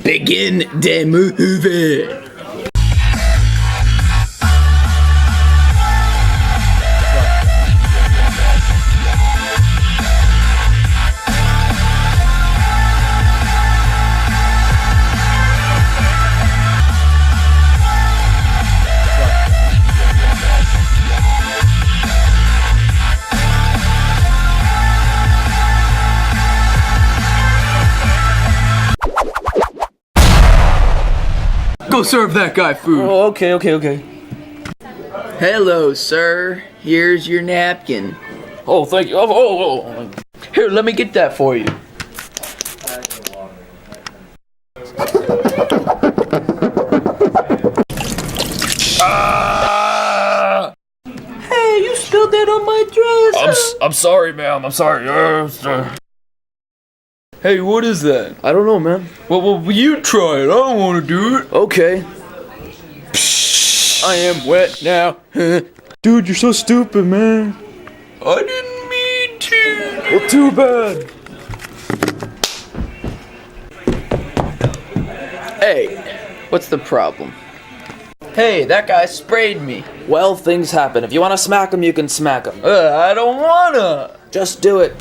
Begin the movie. Go serve that guy food. Oh, okay. Hello, sir. Here's your napkin. Oh, thank you. Oh. Here, let me get that for you. Hey, you spilled that on my dress. I'm sorry, ma'am. I'm sorry. Hey, what is that? I don't know, man. Well, you try it. I don't want to do it. Okay. I am wet now. Dude, you're so stupid, man. I didn't mean to. Well, too bad. Hey, what's the problem? Hey, that guy sprayed me. Well, things happen. If you want to smack him, you can smack him. I don't wanna. Just do it.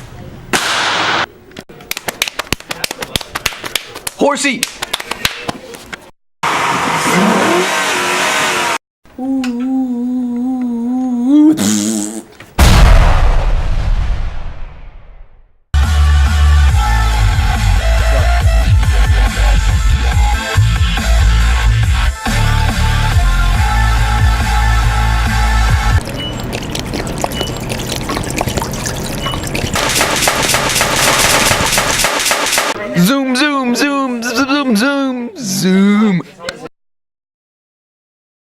Horsey! Zoom, zoom, zoom, zoom, zoom, zoom.